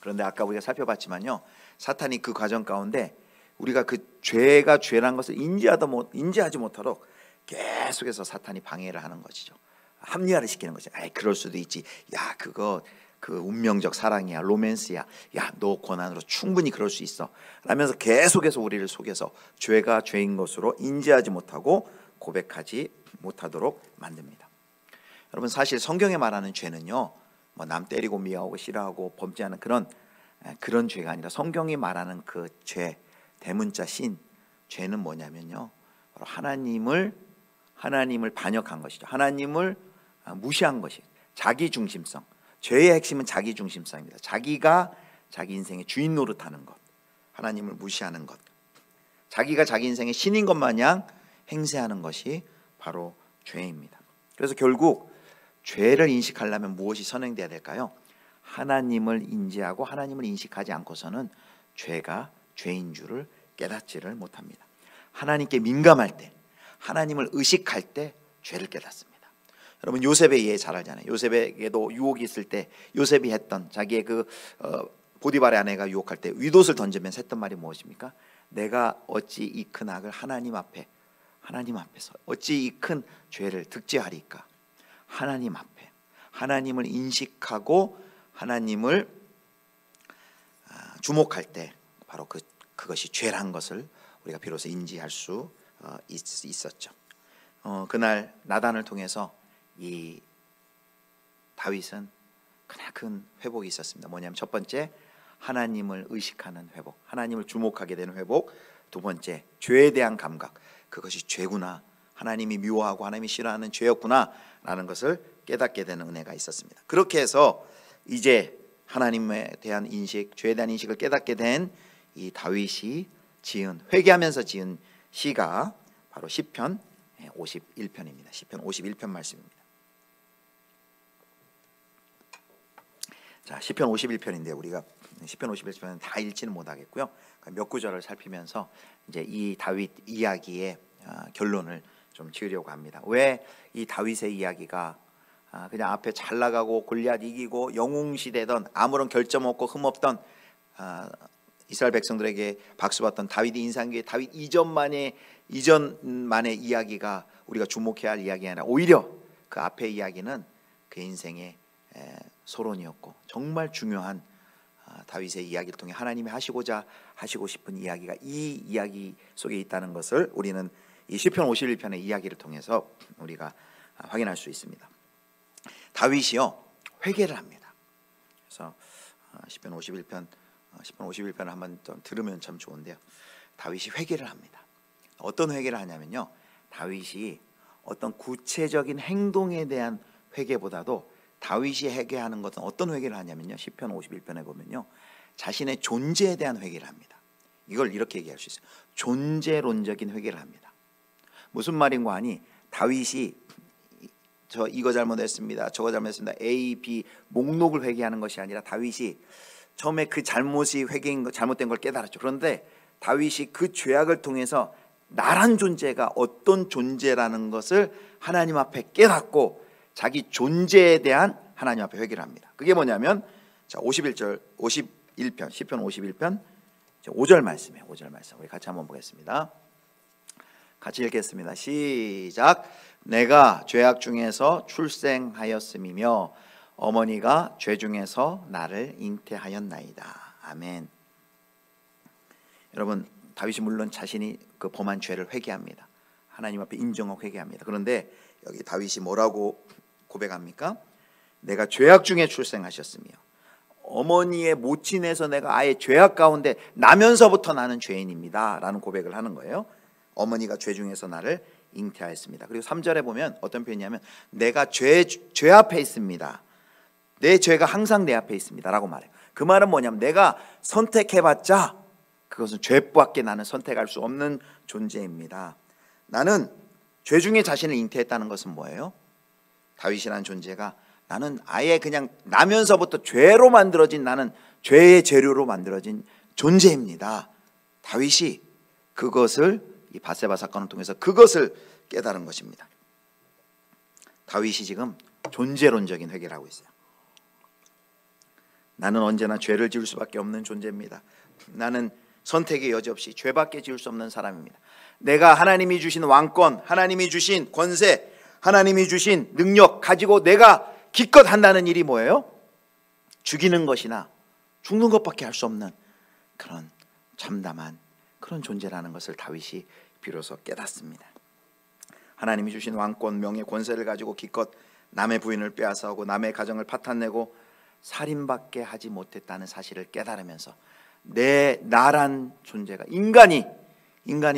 그런데 아까 우리가 살펴봤지만요, 사탄이 그 과정 가운데 우리가 그 죄가 죄란 것을 인지하지 못하도록 계속해서 사탄이 방해를 하는 것이죠. 합리화를 시키는 거죠. 그럴 수도 있지. 야, 그거 그 운명적 사랑이야, 로맨스야. 야, 너 고난으로 충분히 그럴 수 있어. 라면서 계속해서 우리를 속여서 죄가 죄인 것으로 인지하지 못하고 고백하지 못하도록 만듭니다. 여러분, 사실 성경에 말하는 죄는요, 뭐 남 때리고 미워하고 싫어하고 범죄하는 그런 죄가 아니라 성경이 말하는 그 죄, 대문자 신, 죄는 뭐냐면요, 바로 하나님을 반역한 것이죠. 하나님을 무시한 것이 자기 중심성. 죄의 핵심은 자기 중심성입니다. 자기가 자기 인생의 주인 노릇하는 것, 하나님을 무시하는 것, 자기가 자기 인생의 신인 것 마냥 행세하는 것이 바로 죄입니다. 그래서 결국 죄를 인식하려면 무엇이 선행돼야 될까요? 하나님을 인지하고 하나님을 인식하지 않고서는 죄가 죄인 줄을 깨닫지를 못합니다. 하나님께 민감할 때, 하나님을 의식할 때 죄를 깨닫습니다. 여러분, 요셉의 예 잘 알잖아요. 요셉에게도 유혹이 있을 때 요셉이 했던, 자기의 보디발의 아내가 유혹할 때 윗옷을 던지면서 했던 말이 무엇입니까? 내가 어찌 이 큰 악을 하나님 앞에서 어찌 이 큰 죄를 득죄하리까? 하나님 앞에 하나님을 인식하고 하나님을 주목할 때 바로 그것이 죄란 것을 우리가 비로소 인지할 수 있었죠. 그날 나단을 통해서 이 다윗은 크나큰 회복이 있었습니다. 뭐냐면 첫 번째, 하나님을 의식하는 회복, 하나님을 주목하게 되는 회복. 두 번째, 죄에 대한 감각, 그것이 죄구나, 하나님이 미워하고 하나님이 싫어하는 죄였구나 라는 것을 깨닫게 되는 은혜가 있었습니다. 그렇게 해서 이제 하나님에 대한 인식, 죄에 대한 인식을 깨닫게 된 이 다윗이 회개하면서 지은 시가 바로 시편 51편입니다. 시편 51편 말씀입니다. 자, 시편 51편인데 우리가 시편 51편은 다 읽지는 못하겠고요. 몇 구절을 살피면서 이제 이 다윗 이야기의 결론을 좀 지으려고 합니다. 왜 이 다윗의 이야기가 그냥 앞에 잘 나가고 골리앗 이기고 영웅시대던 아무런 결점 없고 흠없던 이스라엘 백성들에게 박수받던 다윗이 인상기에 다윗 이전만의 이야기가 우리가 주목해야 할 이야기가 아니라 오히려 그 앞의 이야기는 그 인생의 소론이었고 정말 중요한 다윗의 이야기를 통해 하나님이 하시고 싶은 이야기가 이 이야기 속에 있다는 것을 우리는 이 시편 51편의 이야기를 통해서 우리가 확인할 수 있습니다. 다윗이요, 회개를 합니다. 그래서 시편 51편을 한번 좀 들으면 참 좋은데요. 다윗이 회개를 합니다. 어떤 회개를 하냐면요, 다윗이 어떤 구체적인 행동에 대한 회개보다도 다윗이 회개하는 것은 어떤 회개를 하냐면요, 시편 51편에 보면요, 자신의 존재에 대한 회개를 합니다. 이걸 이렇게 얘기할 수 있어요. 존재론적인 회개를 합니다. 무슨 말인고 하니, 다윗이 저 이거 잘못했습니다, 저거 잘못했습니다, A, B 목록을 회개하는 것이 아니라 다윗이 처음에 그 잘못이 잘못된 걸 깨달았죠. 그런데 다윗이 그 죄악을 통해서 나란 존재가 어떤 존재라는 것을 하나님 앞에 깨닫고 자기 존재에 대한 하나님 앞에 회개를 합니다. 그게 뭐냐면, 자, 51편 시편 51편 5절 말씀이에요. 5절 말씀 우리 같이 한번 보겠습니다. 같이 읽겠습니다. 시작. 내가 죄악 중에서 출생하였음이며 어머니가 죄 중에서 나를 잉태하였나이다. 아멘. 여러분, 다윗이 물론 자신이 그 범한 죄를 회개합니다. 하나님 앞에 인정하고 회개합니다. 그런데 여기 다윗이 뭐라고 고백합니까? 내가 죄악 중에 출생하셨으며 어머니의 모친에서 내가 아예 죄악 가운데 나면서부터 나는 죄인입니다 라는 고백을 하는 거예요. 어머니가 죄 중에서 나를 잉태하였습니다. 그리고 3절에 보면 어떤 표현이냐면, 내가 죄 앞에 있습니다. 내 죄가 항상 내 앞에 있습니다 라고 말해요. 그 말은 뭐냐면, 내가 선택해봤자 그것은 죄밖에 나는 선택할 수 없는 존재입니다. 나는 죄 중에 자신을 잉태했다는 것은 뭐예요? 다윗이라는 존재가 나는 아예 그냥 나면서부터 죄로 만들어진, 나는 죄의 재료로 만들어진 존재입니다. 다윗이 그것을, 이 밧세바 사건을 통해서 그것을 깨달은 것입니다. 다윗이 지금 존재론적인 회개를 하고 있어요. 나는 언제나 죄를 지을 수밖에 없는 존재입니다. 나는 선택의 여지 없이 죄밖에 지을 수 없는 사람입니다. 내가 하나님이 주신 왕권, 하나님이 주신 권세, 하나님이 주신 능력 가지고 내가 기껏 한다는 일이 뭐예요? 죽이는 것이나 죽는 것밖에 할 수 없는 그런 참담한 그런 존재라는 것을 다윗이 비로소 깨닫습니다. 하나님이 주신 왕권, 명예, 권세를 가지고 기껏 남의 부인을 빼앗아오고 남의 가정을 파탄내고 살인밖에 하지 못했다는 사실을 깨달으면서 나란 존재가, 인간이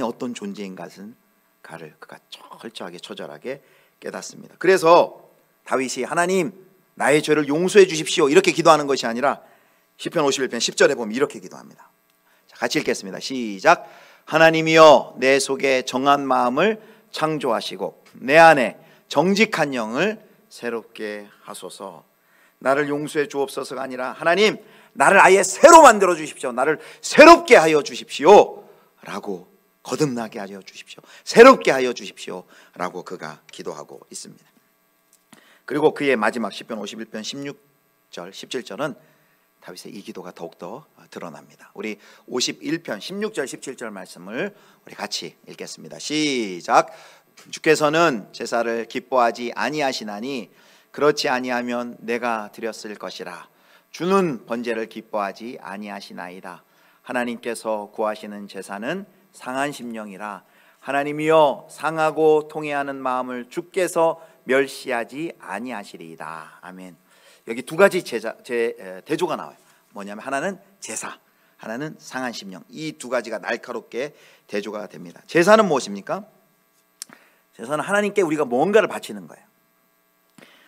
어떤 존재인 것은 그가 철저하게 처절하게 깨닫습니다. 그래서 다윗이 하나님 나의 죄를 용서해 주십시오 이렇게 기도하는 것이 아니라 시편 51편 10절에 보면 이렇게 기도합니다. 자, 같이 읽겠습니다. 시작. 하나님이여 내 속에 정한 마음을 창조하시고 내 안에 정직한 영을 새롭게 하소서. 나를 용서해 주옵소서가 아니라 하나님 나를 아예 새로 만들어 주십시오. 나를 새롭게 하여 주십시오 라고, 거듭나게 하여 주십시오, 새롭게 하여 주십시오 라고 그가 기도하고 있습니다. 그리고 그의 마지막 시편 51편 16절 17절은 다윗의 이 기도가 더욱더 드러납니다. 우리 51편 16절 17절 말씀을 우리 같이 읽겠습니다. 시작. 주께서는 제사를 기뻐하지 아니하시나니 그렇지 아니하면 내가 드렸을 것이라. 주는 번제를 기뻐하지 아니하시나이다. 하나님께서 구하시는 제사는 상한 심령이라. 하나님이여 상하고 통회하는 마음을 주께서 멸시하지 아니하시리이다. 아멘. 여기 두 가지 대조가 나와요. 뭐냐면 하나는 제사, 하나는 상한 심령. 이 두 가지가 날카롭게 대조가 됩니다. 제사는 무엇입니까? 제사는 하나님께 우리가 뭔가를 바치는 거예요.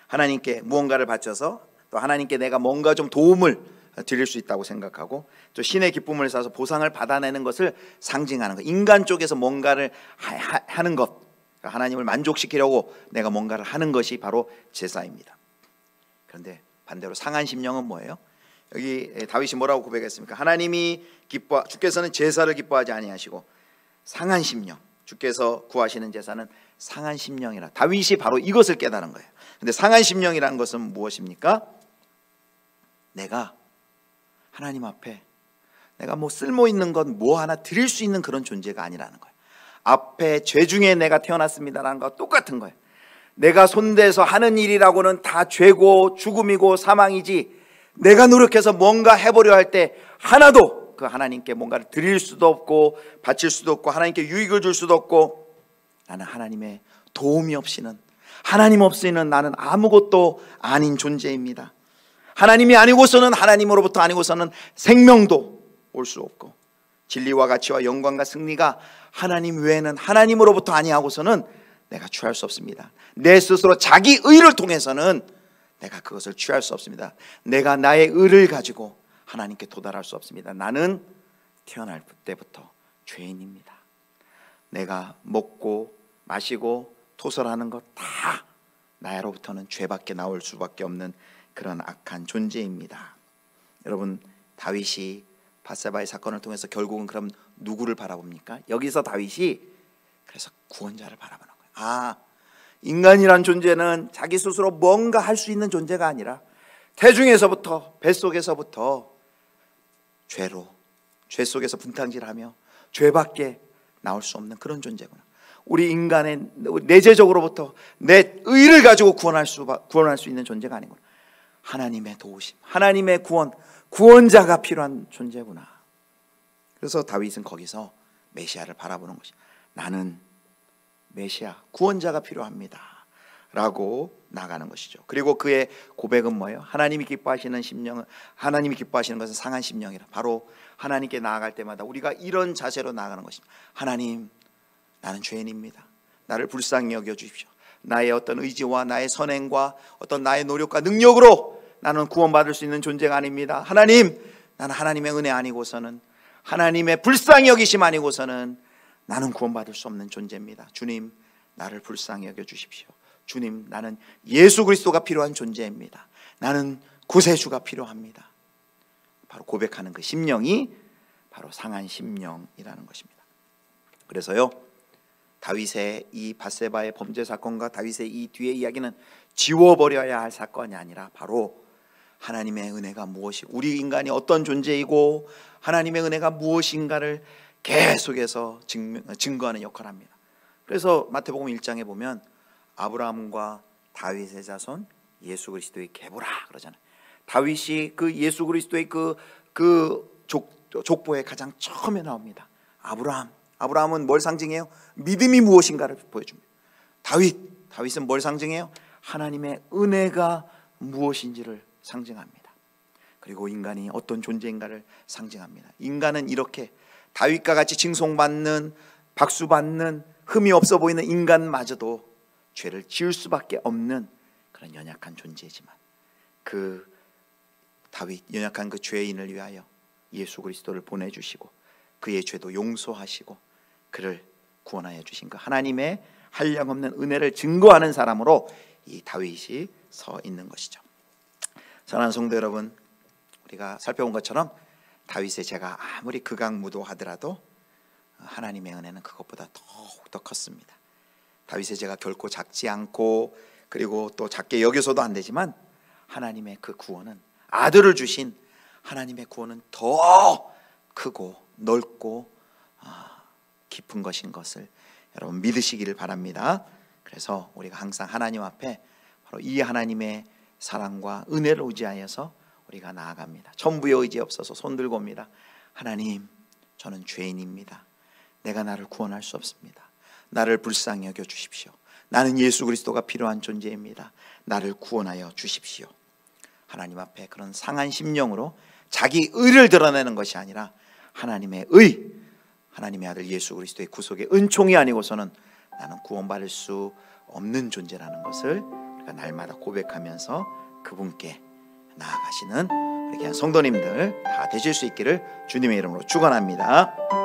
하나님께 무언가를 바쳐서 또 하나님께 내가 뭔가 좀 도움을 드릴 수 있다고 생각하고 또 신의 기쁨을 쌓아서 보상을 받아내는 것을 상징하는 것. 인간 쪽에서 뭔가를 하는 것, 하나님을 만족시키려고 내가 뭔가를 하는 것이 바로 제사입니다. 그런데 반대로 상한 심령은 뭐예요? 여기 다윗이 뭐라고 고백했습니까? 주께서는 제사를 기뻐하지 아니하시고 상한 심령, 주께서 구하시는 제사는 상한 심령이라. 다윗이 바로 이것을 깨달은 거예요. 근데 상한 심령이라는 것은 무엇입니까? 내가 하나님 앞에 내가 뭐 쓸모 있는 것 뭐 하나 드릴 수 있는 그런 존재가 아니라는 거예요. 앞에 죄 중에 내가 태어났습니다라는 것과 똑같은 거예요. 내가 손대서 하는 일이라고는 다 죄고 죽음이고 사망이지, 내가 노력해서 뭔가 해보려 할 때 하나도 그 하나님께 뭔가를 드릴 수도 없고 바칠 수도 없고 하나님께 유익을 줄 수도 없고, 나는 하나님의 도움이 없이는, 하나님 없이는 나는 아무것도 아닌 존재입니다. 하나님이 아니고서는, 하나님으로부터 아니고서는 생명도 올 수 없고 진리와 가치와 영광과 승리가 하나님 외에는, 하나님으로부터 아니하고서는 내가 취할 수 없습니다. 내 스스로 자기 의를 통해서는 내가 그것을 취할 수 없습니다. 내가 나의 의를 가지고 하나님께 도달할 수 없습니다. 나는 태어날 때부터 죄인입니다. 내가 먹고 마시고 토설하는 것 다 나로부터는 죄밖에 나올 수밖에 없는 그런 악한 존재입니다. 여러분, 다윗이 밧세바의 사건을 통해서 결국은 그럼 누구를 바라봅니까? 여기서 다윗이 그래서 구원자를 바라보는 거예요. 인간이란 존재는 자기 스스로 뭔가 할 수 있는 존재가 아니라 태중에서부터, 뱃속에서부터 죄 속에서 분탕질하며 죄밖에 나올 수 없는 그런 존재구나. 우리 인간의 내재적으로부터 내 의를 가지고 구원할 수 있는 존재가 아니구나. 하나님의 도우심, 하나님의 구원자가 필요한 존재구나. 그래서 다윗은 거기서 메시아를 바라보는 것이, 나는 메시아, 구원자가 필요합니다 라고 나가는 것이죠. 그리고 그의 고백은 뭐예요? 하나님이 기뻐하시는 것은 상한 심령이라. 바로 하나님께 나아갈 때마다 우리가 이런 자세로 나아가는 것입니다. 하나님, 나는 죄인입니다. 나를 불쌍히 여겨 주십시오. 나의 어떤 의지와 나의 선행과 어떤 나의 노력과 능력으로 나는 구원받을 수 있는 존재가 아닙니다. 하나님, 나는 하나님의 은혜 아니고서는, 하나님의 불쌍히 여기심 아니고서는 나는 구원받을 수 없는 존재입니다. 주님, 나를 불쌍히 여겨 주십시오. 주님, 나는 예수 그리스도가 필요한 존재입니다. 나는 구세주가 필요합니다. 바로 고백하는 그 심령이 바로 상한 심령이라는 것입니다. 그래서요, 다윗의 이 밧세바의 범죄 사건과 다윗의 이 뒤의 이야기는 지워버려야 할 사건이 아니라 바로 하나님의 은혜가 무엇이, 우리 인간이 어떤 존재이고 하나님의 은혜가 무엇인가를 계속해서 증거하는 역할을 합니다. 그래서 마태복음 1장에 보면 아브라함과 다윗의 자손 예수 그리스도의 계보라 그러잖아요. 다윗이 그 예수 그리스도의 그 족보에 가장 처음에 나옵니다. 아브라함은 뭘 상징해요? 믿음이 무엇인가를 보여줍니다. 다윗은 뭘 상징해요? 하나님의 은혜가 무엇인지를 상징합니다. 그리고 인간이 어떤 존재인가를 상징합니다. 인간은 이렇게 다윗과 같이 칭송받는, 박수받는, 흠이 없어 보이는 인간마저도 죄를 지을 수밖에 없는 그런 연약한 존재지만 그 다윗, 연약한 그 죄인을 위하여 예수 그리스도를 보내주시고 그의 죄도 용서하시고 그를 구원하여 주신 그 하나님의 한량없는 은혜를 증거하는 사람으로 이 다윗이 서 있는 것이죠. 사랑하는 성도 여러분, 우리가 살펴본 것처럼 다윗의 죄가 아무리 극악무도하더라도 하나님의 은혜는 그것보다 더욱 더 컸습니다. 다윗의 죄가 결코 작지 않고 그리고 또 작게 여겨서도 안 되지만 하나님의 그 구원은, 아들을 주신 하나님의 구원은 더 크고 넓고 깊은 것인 것을 여러분 믿으시기를 바랍니다. 그래서 우리가 항상 하나님 앞에 바로 이 하나님의 사랑과 은혜를 의지하여서 우리가 나아갑니다. 천부의 의지 없어서 손들고 옵니다. 하나님, 저는 죄인입니다. 내가 나를 구원할 수 없습니다. 나를 불쌍히 여겨 주십시오. 나는 예수 그리스도가 필요한 존재입니다. 나를 구원하여 주십시오. 하나님 앞에 그런 상한 심령으로 자기 의를 드러내는 것이 아니라 하나님의 의, 하나님의 아들 예수 그리스도의 구속의 은총이 아니고서는 나는 구원받을 수 없는 존재라는 것을 우리가 날마다 고백하면서 그분께 나아가시는 우리 귀한 성도님들 다 되실 수 있기를 주님의 이름으로 축원합니다.